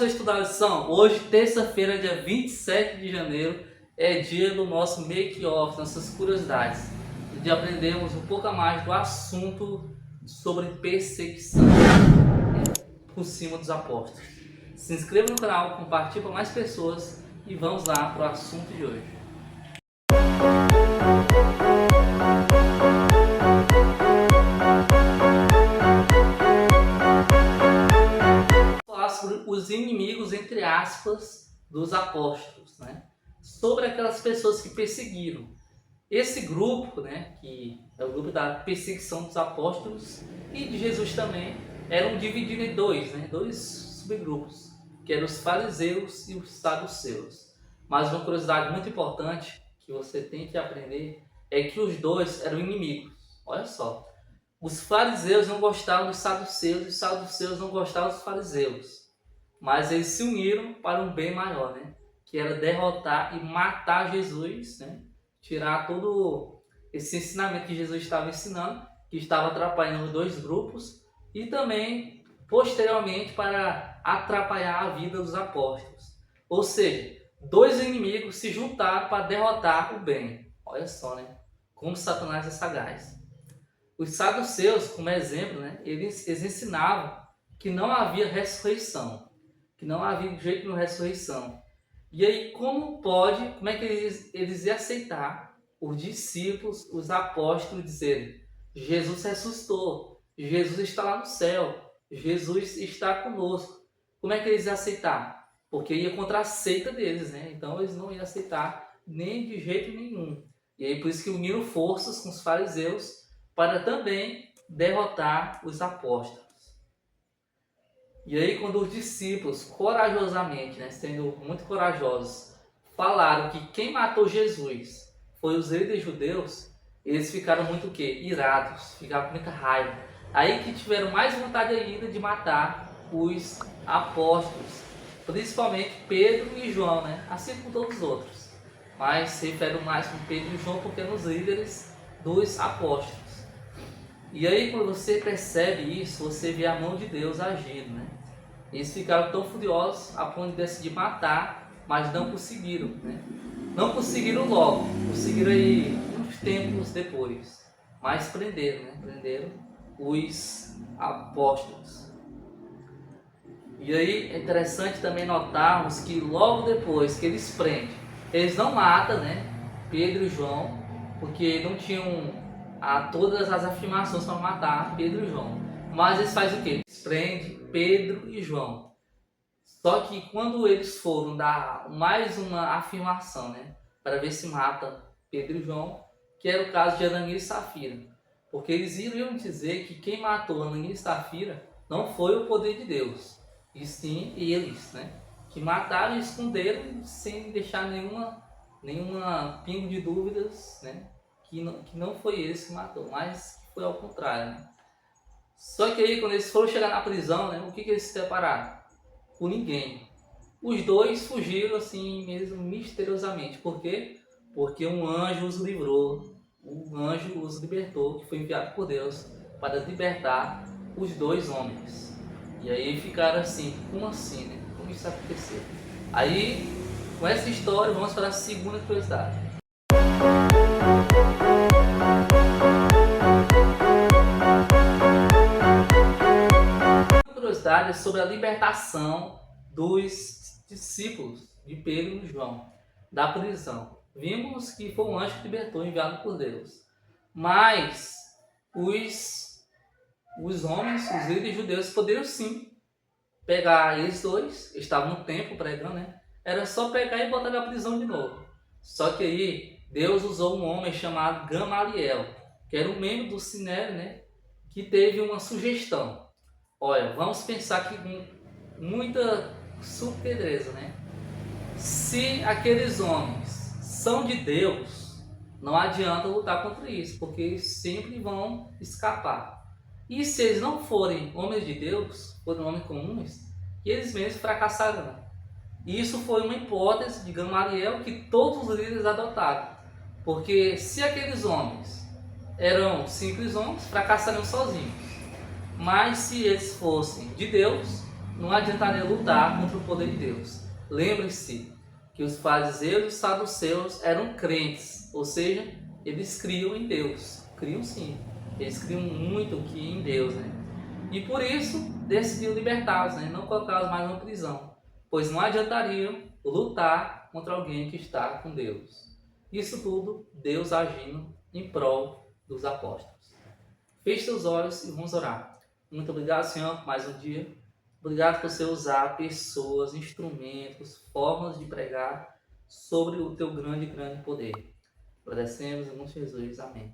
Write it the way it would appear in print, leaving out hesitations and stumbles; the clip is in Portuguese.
estudar a lição? Hoje, terça-feira, dia 27 de janeiro, é dia do nosso make-off, nossas curiosidades. De aprendermos um pouco a mais do assunto sobre perseguição por cima dos apóstolos. Se inscreva no canal, compartilhe para mais pessoas e vamos lá para o assunto de hoje. Sobre os inimigos, entre aspas, dos apóstolos, né? Sobre aquelas pessoas que perseguiram. Esse grupo, né, que é o grupo da perseguição dos apóstolos e de Jesus também, eram divididos em dois subgrupos, que eram os fariseus e os saduceus. Mas uma curiosidade muito importante que você tem que aprender é que os dois eram inimigos. Olha só, os fariseus não gostavam dos saduceus e os saduceus não gostavam dos fariseus. Mas eles se uniram para um bem maior, né? Que era derrotar e matar Jesus, né? Tirar todo esse ensinamento que Jesus estava ensinando, que estava atrapalhando os dois grupos, e também, posteriormente, para atrapalhar a vida dos apóstolos. Ou seja, dois inimigos se juntaram para derrotar o bem. Olha só, né? Como Satanás é sagaz. Os saduceus, como exemplo, né? Eles ensinavam que não havia ressurreição. Que não havia de jeito nenhum ressurreição. E aí, como é que eles iam aceitar os discípulos, os apóstolos, dizerem: Jesus ressuscitou, Jesus está lá no céu, Jesus está conosco? Como é que eles iam aceitar? Porque ia contra a seita deles, né? Então eles não iam aceitar nem de jeito nenhum. E aí, por isso que uniram forças com os fariseus para também derrotar os apóstolos. E aí, quando os discípulos, corajosamente, né, sendo muito corajosos, falaram que quem matou Jesus foi os líderes judeus, eles ficaram muito o quê? Irados, ficaram com muita raiva. Aí que tiveram mais vontade ainda de matar os apóstolos, principalmente Pedro e João, né? Assim como todos os outros. Mas se referem mais com Pedro e João porque eram os líderes dos apóstolos. E aí, quando você percebe isso, você vê a mão de Deus agindo, né? Eles ficaram tão furiosos a ponto de decidir matar, mas não conseguiram, né? Não conseguiram logo, conseguiram aí uns tempos depois, mas prenderam, né? Prenderam os apóstolos. E aí é interessante também notarmos que logo depois que eles prendem, eles não matam, né? Pedro e João, porque não tinham todas as afirmações para matar Pedro e João. Mas eles fazem o quê? Eles prendem Pedro e João. Só que quando eles foram dar mais uma afirmação, né, para ver se mata Pedro e João, que era o caso de Ananias e Safira. Porque eles iriam dizer que quem matou Ananias e Safira não foi o poder de Deus, e sim eles, né, que mataram e esconderam sem deixar nenhuma pingo de dúvidas, né, que não foi eles que matou, mas foi ao contrário, né? Só que aí, quando eles foram chegar na prisão, né, o que eles se separaram? Por ninguém. Os dois fugiram assim mesmo misteriosamente. Por quê? Porque um anjo os livrou, um anjo os libertou, que foi enviado por Deus para libertar os dois homens. E aí ficaram assim, como assim, né? Como isso aconteceu? Aí, com essa história, vamos para a segunda curiosidade. É sobre a libertação dos discípulos de Pedro e João da prisão. Vimos que foi um anjo que libertou, enviado por Deus. Mas os homens, os líderes judeus, poderiam sim pegar eles dois, estavam no templo pregando, né? Era só pegar e botar na prisão de novo. Só que aí Deus usou um homem chamado Gamaliel, que era um membro do Sinédrio, né? Que teve uma sugestão. Olha, vamos pensar aqui com muita surpresa, né? Se aqueles homens são de Deus, não adianta lutar contra isso, porque eles sempre vão escapar. E se eles não forem homens de Deus, forem homens comuns, eles mesmos fracassarão. E isso foi uma hipótese de Gamaliel que todos os líderes adotaram. Porque se aqueles homens eram simples homens, fracassariam sozinhos. Mas se eles fossem de Deus, não adiantaria lutar contra o poder de Deus. Lembre-se que os fariseus e os saduceus eram crentes, ou seja, eles criam em Deus. Criam sim, eles criam muito que em Deus, né? E por isso decidiu libertá-los, né? Não colocá-los mais numa prisão, pois não adiantaria lutar contra alguém que está com Deus. Isso tudo Deus agindo em prol dos apóstolos. Feche seus olhos e vamos orar. Muito obrigado, Senhor, por mais um dia. Obrigado por você usar pessoas, instrumentos, formas de pregar sobre o teu grande poder. Agradecemos em nome de Jesus. Amém.